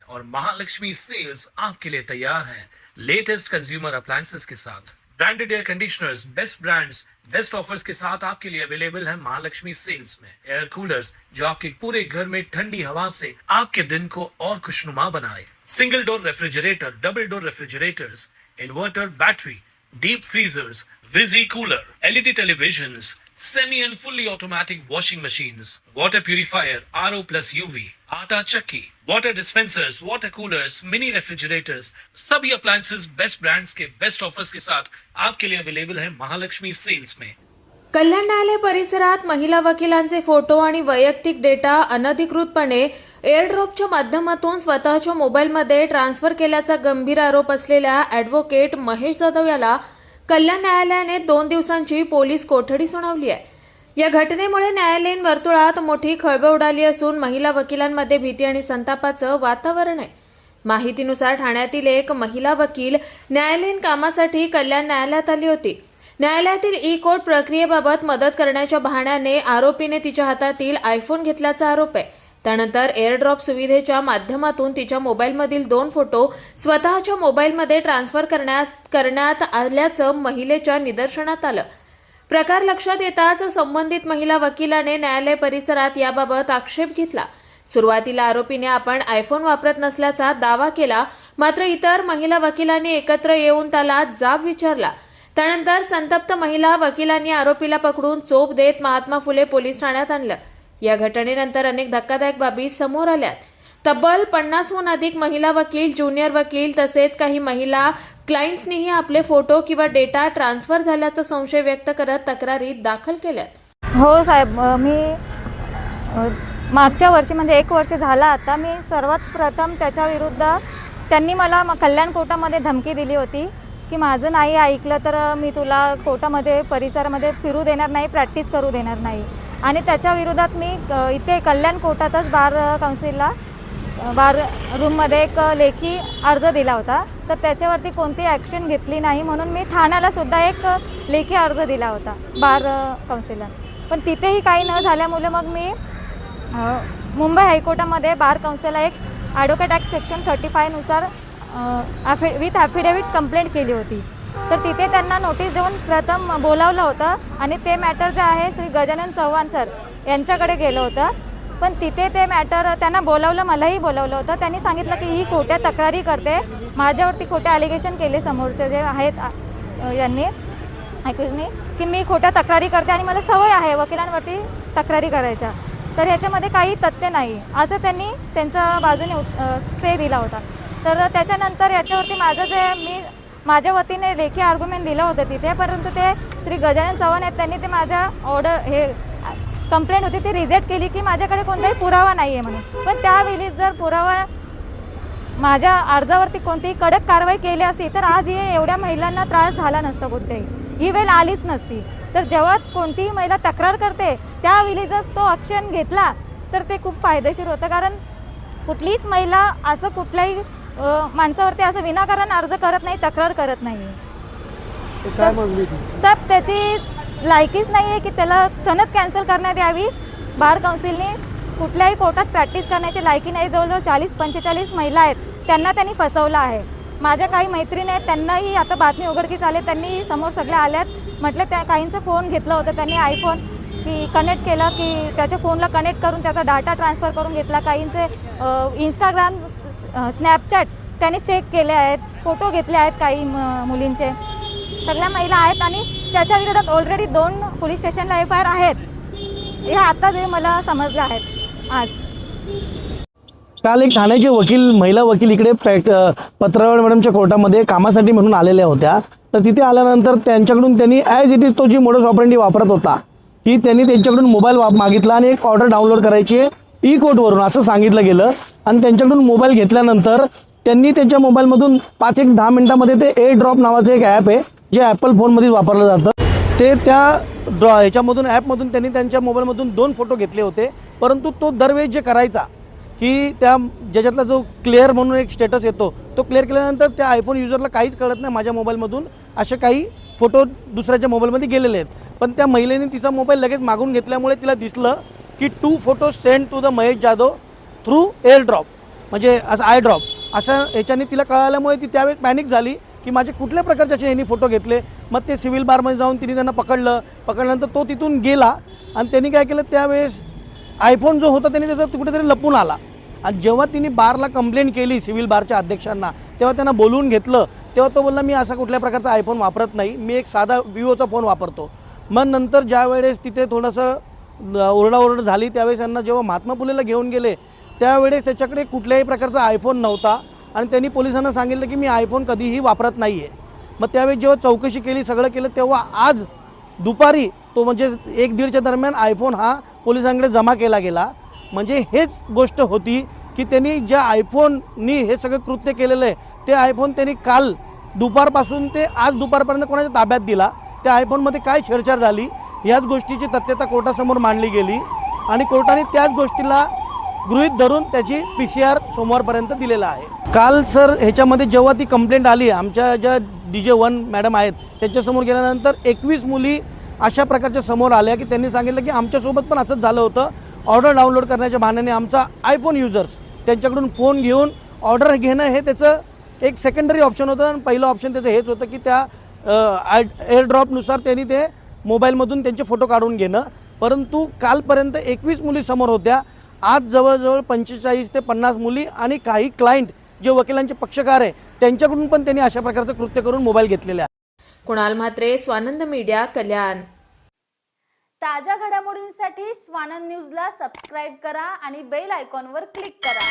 और महालक्ष्मी सेल्स आपके लिए तैयार है लेटेस्ट कंज्यूमर अप्लायंसेस के साथ। Branded air conditioners, best brands, best offers के साथ आपके लिए अवेलेबल है महालक्ष्मी सेल्स में। एयर कूलर्स जो आपके पूरे घर में ठंडी हवा से आपके दिन को और खुशनुमा बनाए। Single door refrigerator, double door refrigerators, inverter battery, deep freezers, विजी cooler, LED televisions, semi and fully automatic washing machines, water purifier, RO plus UV, आटा चक्की, water dispensers, water coolers, mini refrigerators, सभी appliances बेस्ट ब्रांड्स के best offers के साथ आपके लिए available है Mahalaxmi sales में। कल्याण न्यायालय परिसरात महिला वकिलांचे फोटो आणि वैयक्तिक डेटा अनधिकृतपणे एअरड्रॉपच्या माध्यमातून स्वतःच्या मोबाईलमध्ये ट्रान्सफर केल्याचा गंभीर आरोप असलेल्या ॲडव्होकेट महेश जाधव याला कल्याण न्यायालयाने 2 दिवसांची पोलीस कोठडी सुनावली आहे। या घटनेमुळे न्यायालयीन वर्तुळात मोठी खळबळ उडाली असून महिला वकिलांमध्ये भीती आणि संतापाचं वातावरण आहे। माहितीनुसार ठाण्यातील एक महिला वकील न्यायालयीन कामासाठी कल्याण न्यायालयात आली होती। न्यायालयातील ई कोर्ट प्रक्रियेबाबत मदत करण्याच्या बहाण्याने आरोपीने तिच्या हातातील आयफोन घेतल्याचा आरोप आहे। त्यानंतर एअरड्रॉप सुविधेच्या माध्यमातून तिच्या मोबाईलमधील 2 फोटो स्वतःच्या मोबाईलमध्ये ट्रान्सफर करण्यात आल्याचं महिलेच्या निदर्शनात आलं। प्रकार लक्षात येताच संबंधित महिला वकिलाने न्यायालय परिसरात याबाबत आक्षेप घेतला। सुरुवातीला आरोपीने आपण आयफोन वापरत नसल्याचा दावा केला, मात्र इतर महिला वकिलांनी एकत्र येऊन त्याला जाब विचारला। त्यानंतर संतप्त महिला वकिलांनी आरोपीला पकडून चोप देत महात्मा फुले पोलीस ठाण्यात आणलं। या घटनेनंतर अनेक धक्कादायक बाबी समोर आल्यात। तब्बल 50हून अधिक महिला वकील, ज्युनियर वकील तसेच काही महिला क्लायंट्सनीही आपले फोटो किंवा डेटा ट्रान्सफर झाल्याचा संशय व्यक्त करत तक्रारी दाखल केल्यात। हो साहेब, मी मागच्या वर्षी म्हणजे 1 वर्ष झाला आता, मी सर्वात प्रथम त्याच्या विरुद्ध त्यांनी मला कल्याण कोर्टामध्ये धमकी दिली होती की माझं नाही ऐकलं तर मी तुला कोर्टामध्ये परिसरामध्ये फिरू देणार नाही, प्रॅक्टिस करू देणार नाही। आणि त्याच्या विरोधात मी इथे कल्याण कोर्टातच बार काउन्सिलला बार रूममध्ये एक लेखी अर्ज दिला होता, तर त्याच्यावरती कोणती ॲक्शन घेतली नाही म्हणून मी ठाण्याला सुद्धा एक लेखी अर्ज दिला होता बार काउन्सिलला, पण तिथेही काही न झाल्यामुळे मग मी मुंबई हायकोर्टामध्ये बार काउन्सिलला एक ॲडव्होकेट ॲक्ट सेक्शन 35 नुसार विथ ॲफिडेविट कंप्लेंट केली होती। तर तिथे त्यांना नोटीस देऊन प्रथम बोलावलं होतं आणि ते मॅटर जे आहे श्री गजानन चव्हाण सर यांच्याकडे गेलं होतं, पण तिथे ते मॅटर त्यांना बोलावलं, मलाही बोलावलं होतं। त्यांनी सांगितलं की ही खोट्या तक्रारी करते, माझ्यावरती खोटे ॲलिगेशन केले समोरचे जे आहेत यांनी ऐकून की मी खोट्या तक्रारी करते आणि मला सवय आहे वकिलांवरती तक्रारी करायच्या, तर ह्याच्यामध्ये काही तथ्य नाही असं त्यांनी त्यांच्या बाजूने से दिला होता। तर त्याच्यानंतर याच्यावरती माझं जे मी माझ्या वतीने लेखी आर्ग्युमेंट दिलं होतं तिथे, परंतु ते श्री गजानन चव्हाण आहेत त्यांनी ते माझ्या ऑर्डर हे कंप्लेंट होती ती रिजेक्ट केली की माझ्याकडे कोणताही पुरावा नाही आहे म्हणून। पण त्यावेळी जर पुरावा माझ्या अर्जावरती कोणतीही कडक कारवाई केली असती तर आज हे एवढ्या महिलांना त्रास झाला नसता, कोणत्याही ही वेळ आलीच नसती। तर जेव्हा कोणतीही महिला तक्रार करते त्यावेळी जर तो ॲक्शन घेतला तर ते खूप फायदेशीर होतं, कारण कुठलीच महिला असं कुठल्याही माणसावरती असं विनाकारण अर्ज करत नाही, तक्रार करत नाही। तर त्याची लायकीच नाही आहे की त्याला सनद कॅन्सल करण्यात यावी। बार काउन्सिलने कुठल्याही कोर्टात प्रॅक्टिस करण्याची लायकी नाही। जवळजवळ 40-45 महिला आहेत त्यांना त्यांनी फसवलं आहे। माझ्या काही मैत्रिणी आहेत त्यांनाही आता बातमी उघडकीस आले, त्यांनी समोर सगळ्या आल्यात, म्हटलं त्या काहींचा फोन घेतला होता त्यांनी आयफोन की कनेक्ट केला की त्याच्या फोनला कनेक्ट करून त्याचा डाटा ट्रान्सफर करून घेतला, काहींचे इंस्टाग्राम स्नॅपचॅट त्यांनी चेक केले आहेत, फोटो घेतले आहेत काही मुलींचे, सगळ्या महिला आहेत आणि त्याच्या विरोधात ऑलरेडी 2 पोलीस स्टेशनला FIR आहेत, हे आता जे मला समजलं आहेत आज। काल एक ठाण्याचे वकील, महिला वकील इकडे पत्रावळ मॅडमच्या कोर्टामध्ये कामासाठी म्हणून आलेल्या होत्या, तर तिथे आल्यानंतर त्यांच्याकडून त्यांनी ॲज इट इज तो जी मोडस ऑपरेंडी वापरत होता की त्यांनी त्यांच्याकडून मोबाईल मागितला आणि एक ऑर्डर डाउनलोड करायची ई कोर्टवरून असं सांगितलं गेलं आणि त्यांच्याकडून मोबाईल घेतल्यानंतर त्यांनी त्यांच्या मोबाईलमधून 5-10 मिनिटांमध्ये ते एअर ड्रॉप नावाचं एक ॲप आहे जे ॲपल फोनमध्ये वापरलं जातं, ते त्या ह्याच्यामधून ॲपमधून त्यांनी त्यांच्या मोबाईलमधून 2 फोटो घेतले होते, परंतु तो दरवेळेस जे करायचा की त्या ज्याच्यातला जो क्लिअर म्हणून एक स्टेटस येतो तो क्लिअर केल्यानंतर त्या आयफोन युजरला काहीच कळत नाही माझ्या मोबाईलमधून असे काही फोटो दुसऱ्याच्या मोबाईलमध्ये गेलेले आहेत, पण त्या महिलेने तिचा मोबाईल लगेच मागून घेतल्यामुळे तिला दिसलं की 2 photo send to the Mahesh Jadhav through AirDrop, म्हणजे असं आय ड्रॉप अशा ह्याच्याने तिला कळाल्यामुळे ती त्यावेळेस पॅनिक झाली की माझे कुठल्या प्रकारचे असे यांनी फोटो घेतले. मग ते सिव्हिल बारमध्ये जाऊन तिने त्यांना पकडल्यानंतर तो तिथून गेला आणि त्यांनी काय केलं, त्यावेळेस आयफोन जो होता त्यांनी त्याचा कुठेतरी लपून आला. आणि जेव्हा तिने बारला कंप्लेंट केली सिव्हिल बारच्या अध्यक्षांना, तेव्हा त्यांना बोलवून घेतलं. तेव्हा तो बोलला, मी असा कुठल्या प्रकारचा आयफोन वापरत नाही, मी एक साधा विवोचा फोन वापरतो. मग नंतर ज्या वेळेस तिथे थोडंसं ओरडाओरड झाली, त्यावेळेस त्यांना जेव्हा महात्मा फुलेला घेऊन गेले त्यावेळेस त्याच्याकडे कुठल्याही प्रकारचा आयफोन नव्हता आणि त्यांनी पोलिसांना सांगितलं की मी आयफोन कधीही वापरत नाही आहे. मग त्यावेळेस जेव्हा चौकशी केली, सगळं केलं, तेव्हा आज दुपारी तो म्हणजे 1-1:30च्या दरम्यान आयफोन हा पोलिसांकडे जमा केला गेला. म्हणजे हेच गोष्ट होती की त्यांनी ज्या आयफोननी हे सगळं कृत्य केलेलं आहे, ते आयफोन त्यांनी काल दुपारपासून ते आज दुपारपर्यंत कोणाच्या ताब्यात दिला. त्या आयफोनमध्ये काय छेडछाड झाली ह्याच गोष्टीची तथ्यता कोर्टासमोर मांडली गेली आणि कोर्टाने त्याच गोष्टीला गृहीत धरून त्याची PCR सोमवारपर्यंत दिलेला आहे. काल सर ह्याच्यामध्ये जेव्हा ती कंप्लेंट आली, आमच्या ज्या DJ1 मॅडम आहेत त्यांच्यासमोर गेल्यानंतर 21 मुली अशा प्रकारच्या समोर आल्या की त्यांनी सांगितलं की आमच्यासोबत पण असंच झालं होतं. ऑर्डर डाउनलोड करण्याच्या बहाण्याने आमचा आयफोन युजर्स त्यांच्याकडून फोन घेऊन ऑर्डर घेणं हे त्याचं एक सेकंडरी ऑप्शन होतं आणि पहिलं ऑप्शन त्याचं हेच होतं की त्या एअरड्रॉपनुसार त्यांनी ते मोबाईलमधून त्यांचे फोटो काढून घेणं. परंतु कालपर्यंत 21 मुली समोर होत्या. आज जवळजवळ 45 ते 50 मुली आणि काही क्लायंट जे वकिलांचे पक्षकार आहे त्यांच्याकडून पण त्यांनी अशा प्रकारचं कृत्य करून मोबाईल घेतलेले आहे. कुणाल म्हात्रे, स्वानंद मीडिया, कल्याण. ताज्या घडामोडींसाठी स्वानंद न्यूजला सबस्क्राईब करा आणि बेल आयकॉनवर क्लिक करा.